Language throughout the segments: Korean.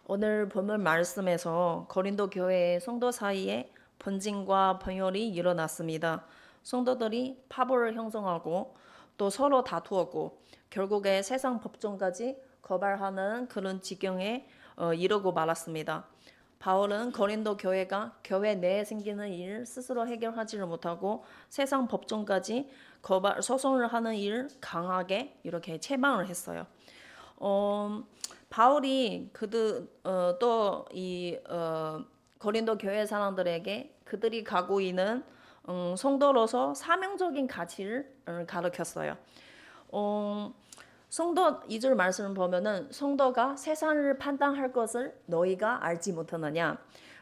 오늘 본문 말씀에서 고린도 교회의 성도 사이에 분쟁과 분열이 일어났습니다. 성도들이 파벌을 형성하고 또 서로 다투었고 결국에 세상 법정까지 거발하는 그런 지경에 이르고 말았습니다. 바울은 고린도 교회가 교회 내에 생기는 일을 스스로 해결하지를 못하고 세상 법정까지 거발 소송을 하는 일을 강하게 이렇게 책망을 했어요. 어, 바울이 그들 또이 고린도 교회 사람들에게 그들이 가고 있는 성도로서 사명적인 가치를 가르쳤어요. 어, 성도 2절 말씀을 보면은 성도가 세상을 판단할 것을 너희가 알지 못하느냐.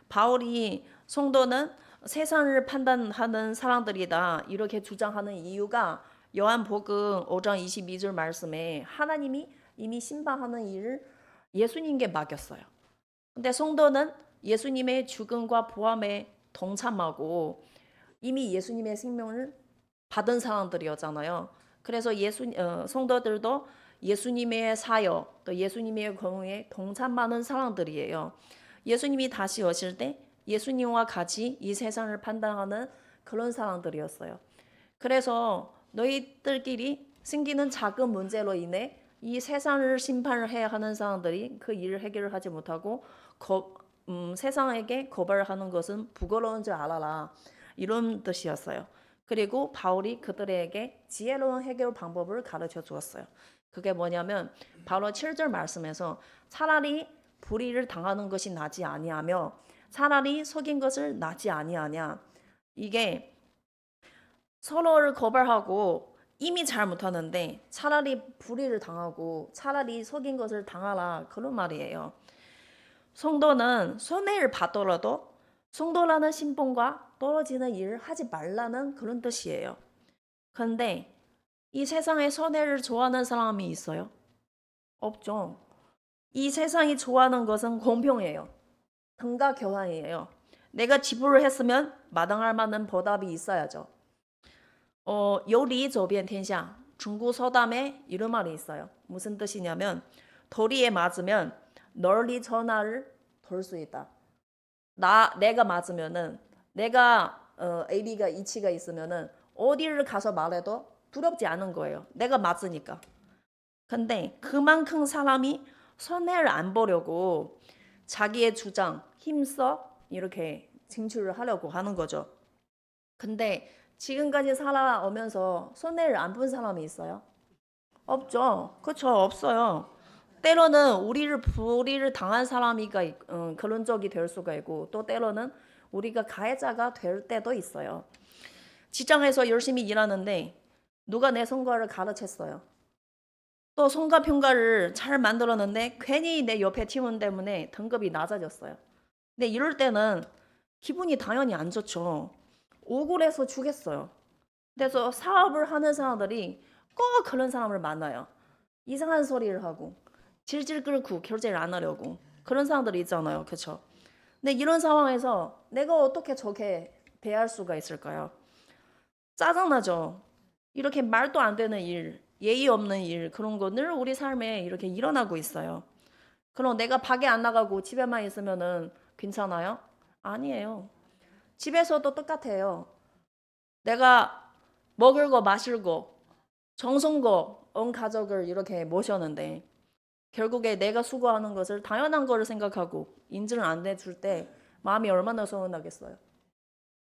바울이 성도는 세상을 판단하는 사람들이다 이렇게 주장하는 이유가 요한복음 5장 22절 말씀에 하나님이 이미 심판하는 일을 예수님께 맡겼어요. 근데 성도는 예수님의 죽음과 부활에 동참하고 이미 예수님의 생명을 받은 사람들이었잖아요. 그래서 성도들도 예수님의 사역, 또 예수님의 공에 동참하는 사람들이에요. 예수님이 다시 오실 때 예수님과 같이 이 세상을 판단하는 그런 사람들이었어요. 그래서 너희들끼리 생기는 작은 문제로 인해 이 세상을 심판을 해야 하는 사람들이 그 일을 해결하지 못하고 세상에게 고발하는 것은 부끄러운 줄 알아라. 이런 뜻이었어요. 그리고 바울이 그들에게 지혜로운 해결 방법을 가르쳐 주었어요. 그게 뭐냐면 바로 7절 말씀에서 차라리 불의를 당하는 것이 낫지 아니하며 차라리 속인 것을 낫지 아니하냐. 이게 서로를 거절하고 이미 잘 못하는데 차라리 불의를 당하고 차라리 속인 것을 당하라 그런 말이에요. 성도는 손해를 받더라도 성도라는 신분과 떨어지는 일을 하지 말라는 그런 뜻이에요. 그런데 이 세상에 손해를 좋아하는 사람이 있어요? 없죠. 이 세상이 좋아하는 것은 공평해요. 등가 교환이에요. 내가 지불을 했으면 마땅할 만한 보답이 있어야죠. 요리 저변天下 중국 서담에 이런 말이 있어요. 무슨 뜻이냐면 도리에 맞으면 널리 전화를 돌 수 있다. 내가 맞으면은 내가 AB가 이치가 있으면은 어디를 가서 말해도 두렵지 않은 거예요. 내가 맞으니까. 근데 그만큼 사람이 손해를 안 보려고 자기의 주장 힘써 이렇게 쟁취를 하려고 하는 거죠. 근데 지금까지 살아오면서 손해를 안 본 사람이 있어요? 없죠. 그쵸? 없어요. 때로는 우리를 불의를 당한 사람이가 그런 적이 될 수가 있고 또 때로는 우리가 가해자가 될 때도 있어요. 직장에서 열심히 일하는데 누가 내 성과를 가르쳤어요. 또 성과 평가를 잘 만들었는데 괜히 내 옆에 팀원 때문에 등급이 낮아졌어요. 근데 이럴 때는 기분이 당연히 안 좋죠. 억울해서 죽겠어요. 그래서 사업을 하는 사람들이 꼭 그런 사람을 만나요. 이상한 소리를 하고 질질 끌고 결제를 안 하려고 그런 사람들이 있잖아요. 그렇죠? 근데 이런 상황에서 내가 어떻게 저렇게 대할 수가 있을까요? 짜증나죠. 이렇게 말도 안 되는 일, 예의 없는 일 그런 거 늘 우리 삶에 이렇게 일어나고 있어요. 그럼 내가 밖에 안 나가고 집에만 있으면은 괜찮아요? 아니에요. 집에서도 똑같아요. 내가 먹을 거 마실 거 정성껏 온 가족을 이렇게 모셨는데 결국에 내가 수고하는 것을 당연한 거를 생각하고 인증을 안 해줄 때 마음이 얼마나 서운하겠어요.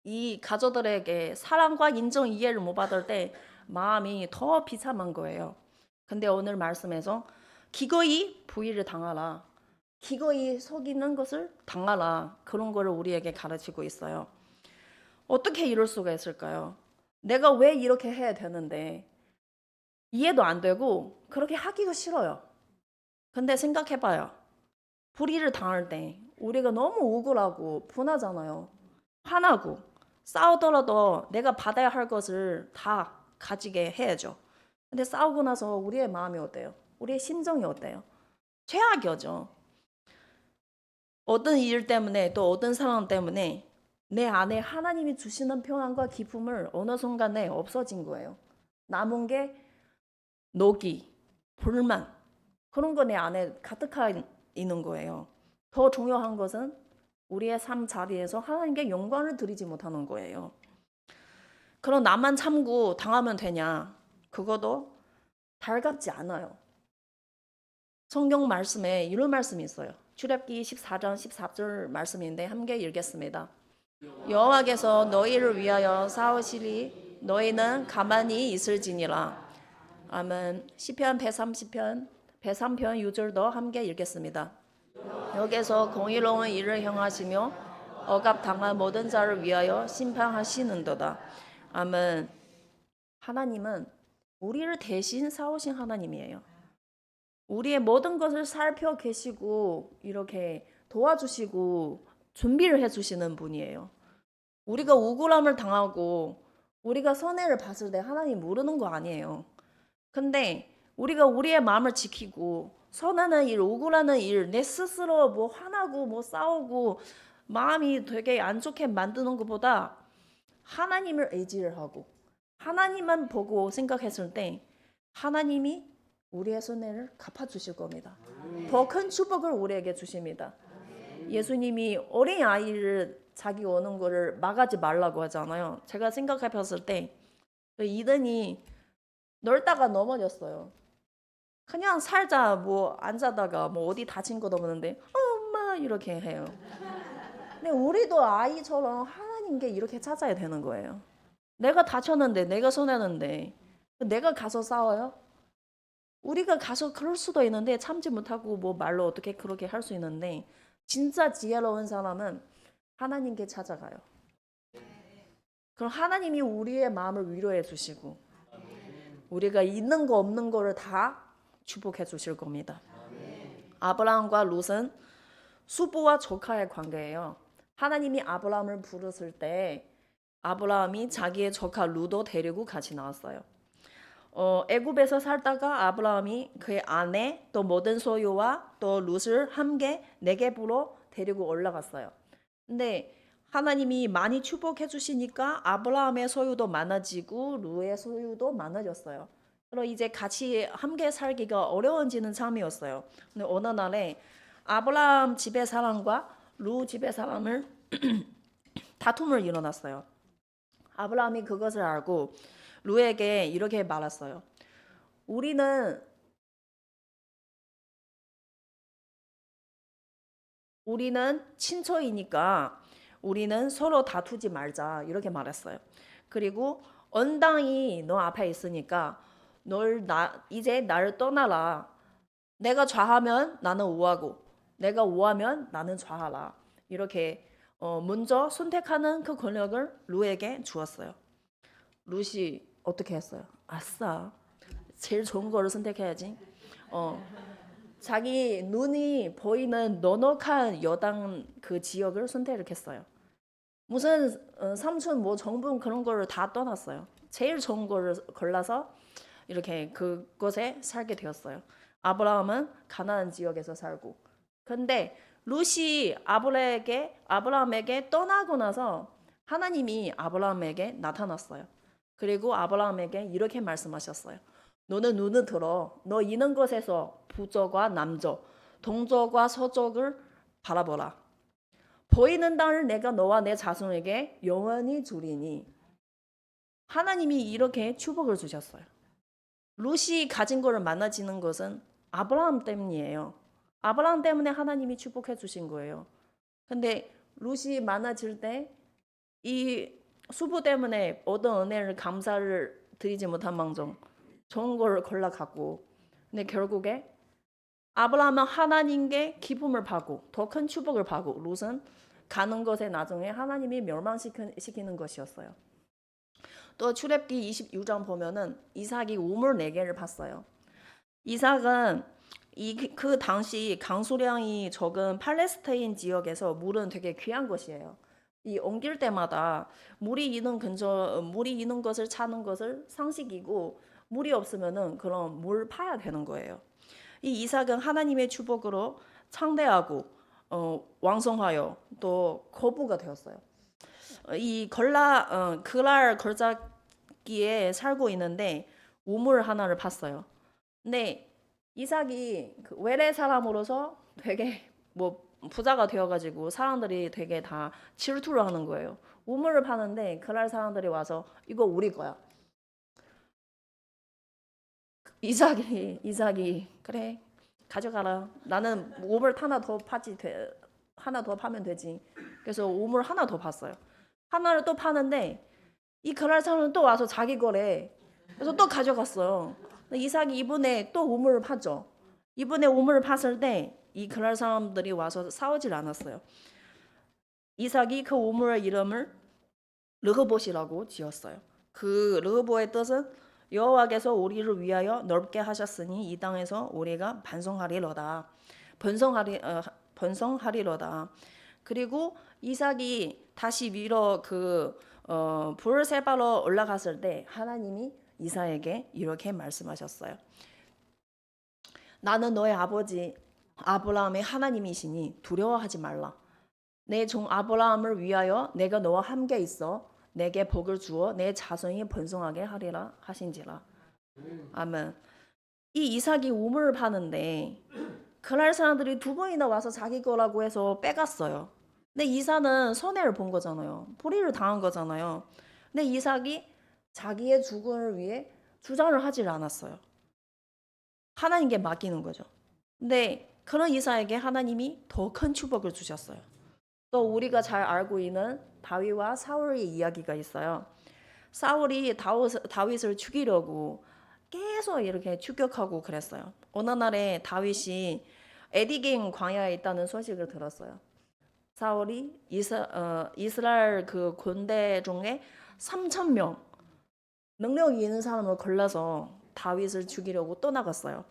이 가족들에게 사랑과 인정 이해를 못 받을 때 마음이 더 비참한 거예요. 근데 오늘 말씀에서 기꺼이 부의를 당하라. 기꺼이 속이는 것을 당하라. 그런 거를 우리에게 가르치고 있어요. 어떻게 이럴 수가 있을까요? 내가 왜 이렇게 해야 되는데 이해도 안 되고 그렇게 하기가 싫어요. 근데 생각해봐요. 불의를 당할 때 우리가 너무 억울하고 분하잖아요. 화나고 싸우더라도 내가 받아야 할 것을 다 가지게 해야죠. 근데 싸우고 나서 우리의 마음이 어때요? 우리의 심정이 어때요? 최악이죠. 어떤 일 때문에 또 어떤 상황 때문에 내 안에 하나님이 주시는 평안과 기쁨을 어느 순간에 없어진 거예요. 남은 게 노기, 불만 그런 거 내 안에 가득하 있는 거예요. 더 중요한 것은 우리의 삶 자리에서 하나님께 영광을 드리지 못하는 거예요. 그럼 나만 참고 당하면 되냐? 그것도 달갑지 않아요. 성경 말씀에 이런 말씀이 있어요. 출애굽기 14장 14절 말씀인데 함께 읽겠습니다. 여호와께서 너희를 위하여 싸우시리 너희는 가만히 있을지니라. 아멘. 시편 130편 103편 6절도 함께 읽겠습니다. 여기서 공의로운 일을 행하시며 억압당한 모든 자를 위하여 심판하시는도다. 아멘. 하나님은 우리를 대신 싸우신 하나님이에요. 우리의 모든 것을 살펴 계시고 이렇게 도와주시고 준비를 해주시는 분이에요. 우리가 억울함을 당하고 우리가 손해를 봤을 때 하나님 모르는 거 아니에요. 근데 우리가 우리의 마음을 지키고 선하는 일, 억울하는 일, 내 스스로 뭐 화나고 뭐 싸우고 마음이 되게 안 좋게 만드는 것보다 하나님을 의지를 하고 하나님만 보고 생각했을 때 하나님이 우리의 손해를 갚아주실 겁니다. 더 큰 축복을 우리에게 주십니다. 예수님이 어린 아이를 자기 오는 거를 막아지 말라고 하잖아요. 제가 생각해 봤을 때 이든이 놀다가 넘어졌어요. 그냥 살자 뭐 앉아다가 뭐 어디 다친 것도 없는데 엄마 이렇게 해요. 근데 우리도 아이처럼 하나님께 이렇게 찾아야 되는 거예요. 내가 다쳤는데 내가 손해는데 내가 가서 싸워요? 우리가 가서 그럴 수도 있는데 참지 못하고 뭐 말로 어떻게 그렇게 할 수 있는데 진짜 지혜로운 사람은 하나님께 찾아가요. 그럼 하나님이 우리의 마음을 위로해 주시고 우리가 있는 거 없는 거를 다 축복해 주실 겁니다. 아브라함과 롯은 수부와 조카의 관계예요. 하나님이 아브라함을 부르실 때 아브라함이 자기의 조카 롯도 데리고 같이 나왔어요. 애굽에서 살다가 아브라함이 그의 아내 또 모든 소유와 또 롯을 함께 네겝으로 데리고 올라갔어요. 근데 하나님이 많이 축복해 주시니까 아브라함의 소유도 많아지고 롯의 소유도 많아졌어요. 그럼 이제 같이 함께 살기가 어려워지는 참이었어요. 근데 어느 날에 아브라함 집의 사람과 롯 집의 사람을 다툼을 일어났어요. 아브라함이 그것을 알고 롯에게 이렇게 말했어요. 우리는 친처이니까 우리는 서로 다투지 말자 이렇게 말했어요. 그리고 언당이 너 앞에 있으니까 이제 나를 떠나라. 내가 좌하면 나는 우하고 내가 우하면 나는 좌하라. 이렇게 먼저 선택하는 그 권력을 롯에게 주었어요. 롯이 어떻게 했어요? 아싸, 제일 좋은 거를 선택해야지. 자기 눈이 보이는 넉넉한 여당 그 지역을 선택을 했어요. 무슨 삼촌 뭐 정분 그런 거를 다 떠났어요. 제일 좋은 거를 골라서 이렇게 그곳에 살게 되었어요. 아브라함은 가나안 지역에서 살고. 근데 롯이 아브라함에게 떠나고 나서 하나님이 아브라함에게 나타났어요. 그리고 아브라함에게 이렇게 말씀하셨어요. 너는 눈을 들어. 너 있는 곳에서 북쪽과 남쪽, 동쪽과 서쪽을 바라보라. 보이는 땅을 내가 너와 내 자손에게 영원히 주리니. 하나님이 이렇게 축복을 주셨어요. 롯이 가진 것을 많아지는 것은 아브라함 때문이에요. 아브라함 때문에 하나님이 축복해 주신 거예요. 근데 롯이 많아질 때 이 수부 때문에 얻은 은혜를 감사를 드리지 못한 망정 좋은 걸 골라 갖고 근데 결국에 아브라함은 하나님께 기쁨을 받고 더 큰 축복을 받고 롯은 가는 것에 나중에 하나님이 멸망시키는 것이었어요. 또 출애굽기 26장 보면은 이삭이 우물 4개를 봤어요. 이삭은 그 당시 강수량이 적은 팔레스타인 지역에서 물은 되게 귀한 것이에요. 이 옮길 때마다 물이 있는 것을 찾는 것을 상식이고 물이 없으면은 그럼 물 파야 되는 거예요. 이 이삭은 하나님의 축복으로 창대하고 왕성하여 또 거부가 되었어요. 이 그랄 걸작기에 살고 있는데 우물 하나를 팠어요. 근데 이삭이 그 외래 사람으로서 되게 뭐 부자가 되어가지고 사람들이 되게 다 질투를 하는 거예요. 우물을 파는데 그날 사람들이 와서 이거 우리 거야. 이삭이 그래 가져가라. 나는 우물 하나 더 파면 되지. 그래서 우물 하나 더 팠어요. 하나를 또 파는데 이 그날 사람은 또 와서 자기 거래. 그래서 또 가져갔어요. 이삭이 이번에 또 우물을 팠죠. 이번에 우물을 팠을 때 이 그날 사람들이 와서 싸우질 않았어요. 이삭이 그 우물의 이름을 르호봇이라고 지었어요. 그 르호봇의 뜻은 여호와께서 우리를 위하여 넓게 하셨으니 이 땅에서 우리가 번성하리로다. 번성하리로다. 그리고 이삭이 다시 위로 불세바로 올라갔을 때 하나님이 이삭에게 이렇게 말씀하셨어요. 나는 너의 아버지 아브라함의 하나님이시니 두려워하지 말라. 내 종 아브라함을 위하여 내가 너와 함께 있어 내게 복을 주어 내 자손이 번성하게 하리라 하신지라. 아멘. 이 이삭이 우물을 파는데 그날 사람들이 두 번이나 와서 자기 거라고 해서 빼갔어요. 근데 이삭은 손해를 본 거잖아요. 불의를 당한 거잖아요. 근데 이삭이 자기의 죽음을 위해 주장을 하질 않았어요. 하나님께 맡기는 거죠. 근데 그런 이삭에게 하나님이 더 큰 축복을 주셨어요. 또 우리가 잘 알고 있는 다윗과 사울의 이야기가 있어요. 사울이 다윗을 죽이려고 계속 이렇게 추격하고 그랬어요. 어느 날에 다윗이 에디긴 광야에 있다는 소식을 들었어요. 사울이 이스라엘 그 군대 중에 3,000명 능력이 있는 사람을 골라서 다윗을 죽이려고 떠나갔어요.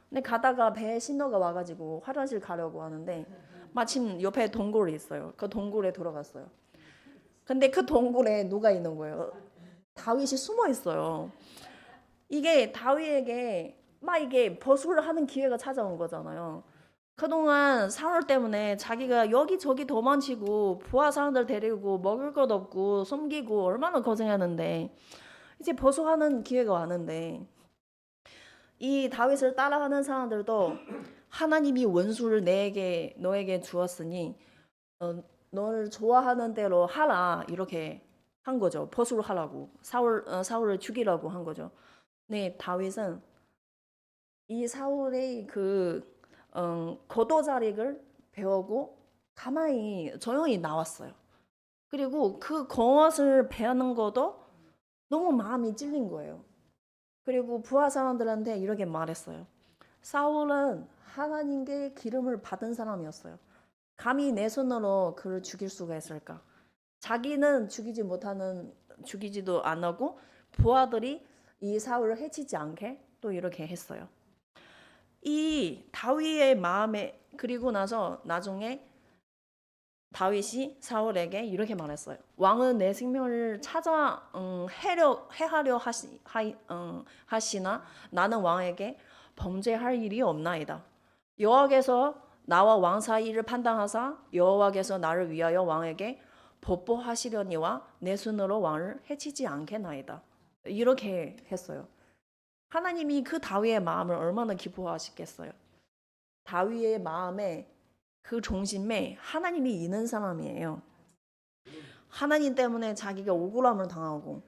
근데 가다가 배에 신호가 와가지고 화장실 가려고 하는데 마침 옆에 동굴이 있어요. 그 동굴에 들어갔어요. 근데 그 동굴에 누가 있는 거예요? 다윗이 숨어 있어요. 이게 다윗에게 막 이게 버수를 하는 기회가 찾아온 거잖아요. 그동안 사울 때문에 자기가 여기저기 도망치고 부하 사람들 데리고 먹을 것 없고 숨기고 얼마나 고생하는데 이제 버수하는 기회가 왔는데 이 다윗을 따라하는 사람들도 하나님이 원수를 너에게 주었으니 너를 좋아하는 대로 하라 이렇게 한 거죠. 버수를 하라고 사울을 죽이라고 한 거죠. 네, 다윗은 이 사울의 거도자릭을 배우고 가만히 조용히 나왔어요. 그리고 그 것을 배우는 것도 너무 마음이 찔린 거예요. 그리고 부하 사람들한테 이렇게 말했어요. 사울은 하나님께 기름을 받은 사람이었어요. 감히 내 손으로 그를 죽일 수가 있을까? 자기는 죽이지도 안 하고 부하들이 이 사울을 해치지 않게 또 이렇게 했어요. 이 다윗의 마음에 그리고 나서 나중에 다윗이 사울에게 이렇게 말했어요. 왕은 내 생명을 찾아 해하려 하시나 나는 왕에게 범죄할 일이 없나이다. 여호와께서 나와 왕 사이를 판단하사 여호와께서 나를 위하여 왕에게 보복하시려니와 내 손으로 왕을 해치지 않겠나이다. 이렇게 했어요. 하나님이 그 다윗의 마음을 얼마나 기뻐하시겠어요. 다윗의 마음에 그 중심에 하나님이 있는 사람이에요. 하나님 때문에 자기가 억울함을 당하고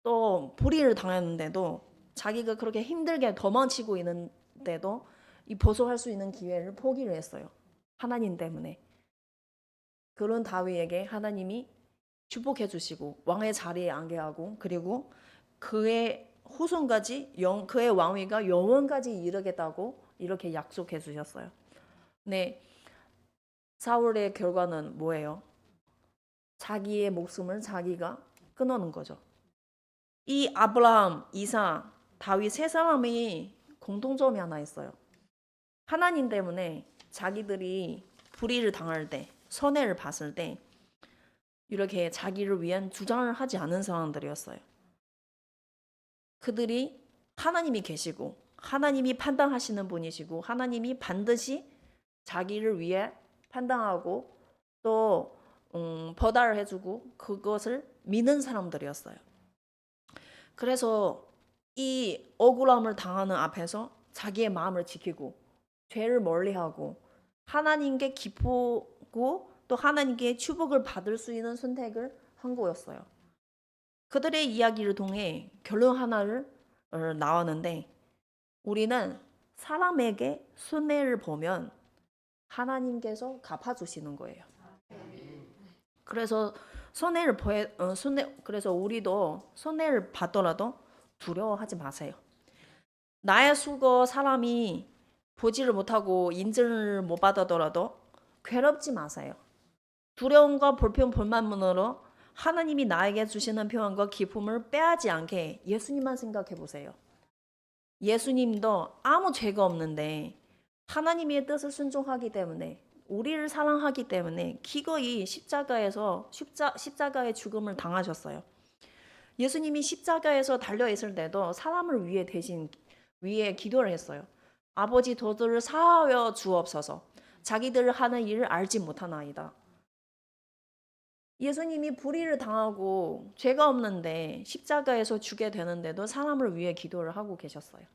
또 불의를 당했는데도 자기가 그렇게 힘들게 도망치고 있는데도 이 벗어날 수 있는 기회를 포기를 했어요. 하나님 때문에. 그런 다윗에게 하나님이 축복해 주시고 왕의 자리에 앉게 하고 그리고 그의 후손까지 그의 왕위가 영원까지 이르겠다고 이렇게 약속해 주셨어요. 네. 사울의 결과는 뭐예요? 자기의 목숨을 자기가 끊어놓은 거죠. 이 아브라함, 이삭, 다윗 세 사람이 공통점이 하나 있어요. 하나님 때문에 자기들이 불의를 당할 때, 손해를 봤을 때 이렇게 자기를 위한 주장을 하지 않은 사람들이었어요. 그들이 하나님이 계시고 하나님이 판단하시는 분이시고 하나님이 반드시 자기를 위해 판단하고 또 보답을 해주고 그것을 믿는 사람들이었어요. 그래서 이 억울함을 당하는 앞에서 자기의 마음을 지키고 죄를 멀리하고 하나님께 기쁘고 또 하나님께 축복을 받을 수 있는 선택을 한 거였어요. 그들의 이야기를 통해 결론 하나를 나왔는데 우리는 사람에게 손해를 보면 하나님께서 갚아주시는 거예요. 그래서 그래서 우리도 손해를 받더라도 두려워하지 마세요. 나의 수고 사람이 보지를 못하고 인정을 못 받더라도 괴롭지 마세요. 두려움과 불평불만으로 하나님이 나에게 주시는 평안과 기쁨을 빼앗지 않게 예수님만 생각해 보세요. 예수님도 아무 죄가 없는데 하나님의 뜻을 순종하기 때문에 우리를 사랑하기 때문에 기꺼이 십자가의 죽음을 당하셨어요. 예수님이 십자가에서 달려 있을 때도 사람을 위해 기도를 했어요. 아버지 저들을 사하여 주옵소서. 자기들 하는 일을 알지 못하나이다. 예수님이 불의를 당하고 죄가 없는데 십자가에서 죽게 되는데도 사람을 위해 기도를 하고 계셨어요.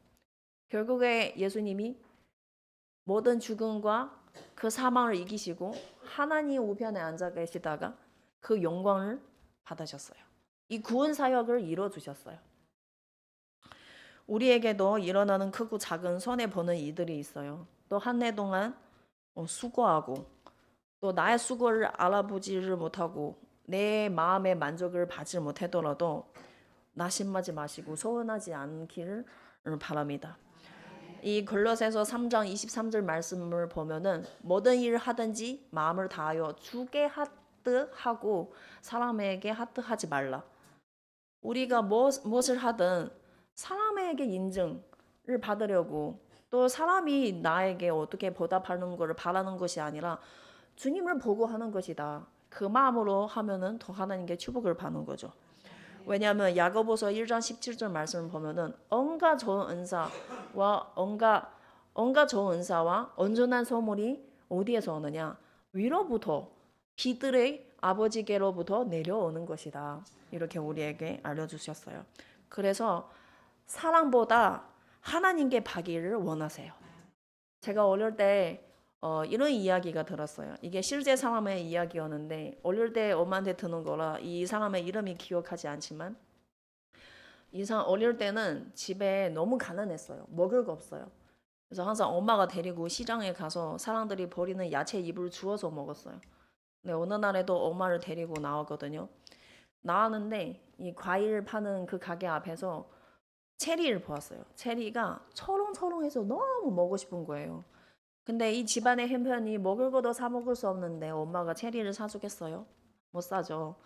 결국에 예수님이 모든 죽음과 그 사망을 이기시고 하나님 우편에 앉아 계시다가 그 영광을 받으셨어요. 이 구원 사역을 이뤄주셨어요. 우리에게도 일어나는 크고 작은 손해보는 이들이 있어요. 또 한 해 동안 수고하고 또 나의 수고를 알아보지를 못하고 내 마음의 만족을 받지 못하더라도 나심하지 마시고 서운하지 않기를 바랍니다. 이 골로새서 3장 23절 말씀을 보면은 모든 일을 하든지 마음을 다하여 주게 하듯 하고 사람에게 하듯 하지 말라. 우리가 무엇을 하든 사람에게 인정을 받으려고 또 사람이 나에게 어떻게 보답하는 것을 바라는 것이 아니라 주님을 보고 하는 것이다. 그 마음으로 하면은 더 하나님께 축복을 받는 거죠. 왜냐하면 야고보서 1장 17절 말씀을 보면은 온갖 좋은 은사와 온전한 선물이 어디에서 오느냐? 위로부터 비들의 아버지께로부터 내려오는 것이다. 이렇게 우리에게 알려주셨어요. 그래서 사랑보다 하나님께 받기를 원하세요. 제가 어릴 때 이런 이야기가 들었어요. 이게 실제 사람의 이야기였는데 어릴 때 엄마한테 듣는 거라 이 사람의 이름이 기억하지 않지만 이 사람 어릴 때는 집에 너무 가난했어요. 먹을 거 없어요. 그래서 항상 엄마가 데리고 시장에 가서 사람들이 버리는 야채 잎을 주워서 먹었어요. 근데 어느 날에도 엄마를 데리고 나왔거든요. 나왔는데 이 과일 파는 그 가게 앞에서 체리를 보았어요. 체리가 초롱초롱해서 너무 먹고 싶은 거예요. 근데 이 집안의 형편이 먹을 것도 사 먹을 수 없는데 엄마가 체리를 사주겠어요? 못 사죠.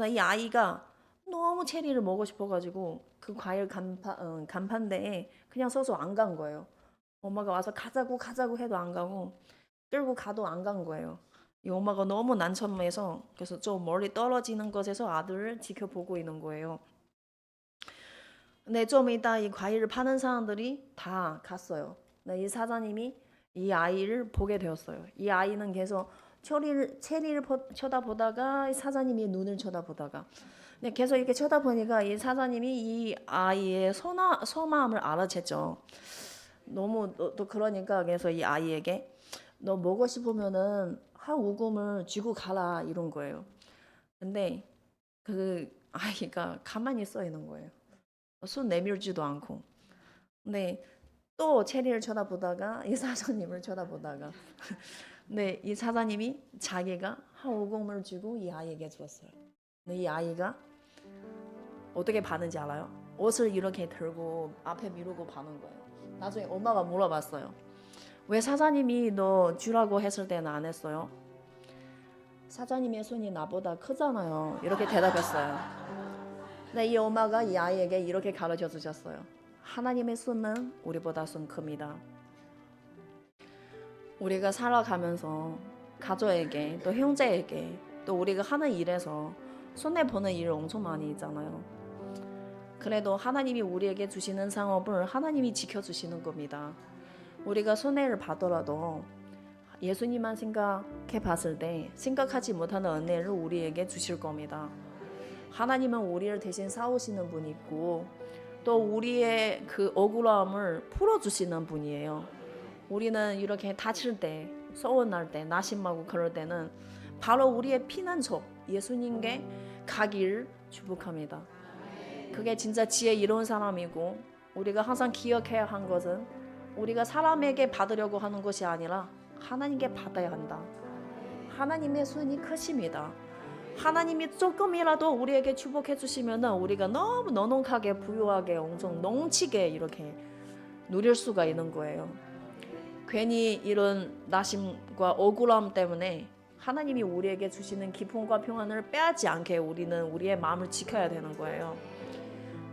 이 아이가 너무 체리를 먹고 싶어가지고 그 과일 간판대에 그냥 서서 안 간 거예요. 엄마가 와서 가자고 해도 안 가고 끌고 가도 안 간 거예요. 이 엄마가 너무 난처해서 그래서 좀 멀리 떨어지는 곳에서 아들을 지켜보고 있는 거예요. 근데 좀 이따 이 과일을 파는 사람들이 다 갔어요. 근데 이 사장님이 이 아이를 보게 되었어요. 이 아이는 계속 체리를 쳐다보다가 이 사장님이 눈을 쳐다보다가 근데 계속 이렇게 쳐다보니까 이 사장님이 이 아이의 소마음을 알아챘죠. 너무 또 그러니까 그래서 이 아이에게 너 먹고 싶으면은 한 우금을 쥐고 가라 이런 거예요. 근데 그 아이가 가만히 써 있는 거예요. 손 내밀지도 않고. 근데 또 체리를 쳐다보다가 이 사장님을 쳐다보다가 근데 이 사장님이 자기가 한 우금을 주고 이 아이에게 주었어요. 근데 이 아이가 어떻게 받는지 알아요? 옷을 이렇게 들고 앞에 미루고 받는 거예요. 나중에 엄마가 물어봤어요. 왜 사장님이 너 주라고 했을 때는 안 했어요? 사장님의 손이 나보다 크잖아요. 이렇게 대답했어요. 근데 이 엄마가 이 아이에게 이렇게 가르쳐 주셨어요. 하나님의 손은 우리보다 손 큽니다. 우리가 살아가면서 가족에게 또 형제에게 또 우리가 하는 일에서 손해보는 일 엄청 많이 있잖아요. 그래도 하나님이 우리에게 주시는 상업을 하나님이 지켜주시는 겁니다. 우리가 손해를 받더라도 예수님만 생각해 봤을 때 생각하지 못하는 은혜를 우리에게 주실 겁니다. 하나님은 우리를 대신 싸우시는 분이고 또 우리의 그 억울함을 풀어주시는 분이에요. 우리는 이렇게 다칠 때 서운할 때, 나심하고 그럴 때는 바로 우리의 피난처 예수님께 가길 축복합니다. 그게 진짜 지혜 이로운 사람이고, 우리가 항상 기억해야 한 것은 우리가 사람에게 받으려고 하는 것이 아니라 하나님께 받아야 한다. 하나님의 손이 크십니다. 하나님이 조금이라도 우리에게 축복해 주시면 우리가 너무 넉넉하게 부유하게 엄청 넘치게 이렇게 누릴 수가 있는 거예요. 괜히 이런 나심과 억울함 때문에 하나님이 우리에게 주시는 기쁨과 평안을 빼앗지 않게 우리는 우리의 마음을 지켜야 되는 거예요.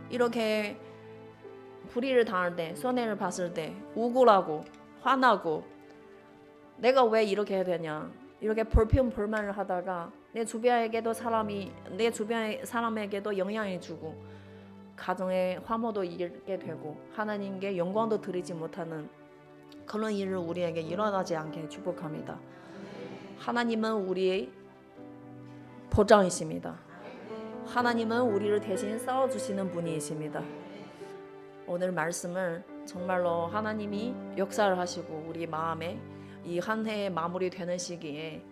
이렇게 불의를 당할 때, 손해를 봤을 때 우울하고 화나고 내가 왜 이렇게 해야 되냐, 이렇게 불평불만을 하다가 내 주변의 사람에게도 영향을 주고 가정의 화모도 일게 되고 하나님께 영광도 드리지 못하는 그런 일을 우리에게 일어나지 않게 축복합니다. 하나님은 우리의 보장이십니다. 하나님은 우리를 대신 싸워주시는 분이십니다. 오늘 말씀을 정말로 하나님이 역사를 하시고 우리 마음에 이 한 해의 마무리되는 시기에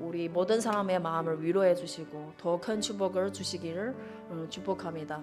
우리 모든 사람의 마음을 위로해 주시고 더 큰 축복을 주시기를 축복합니다.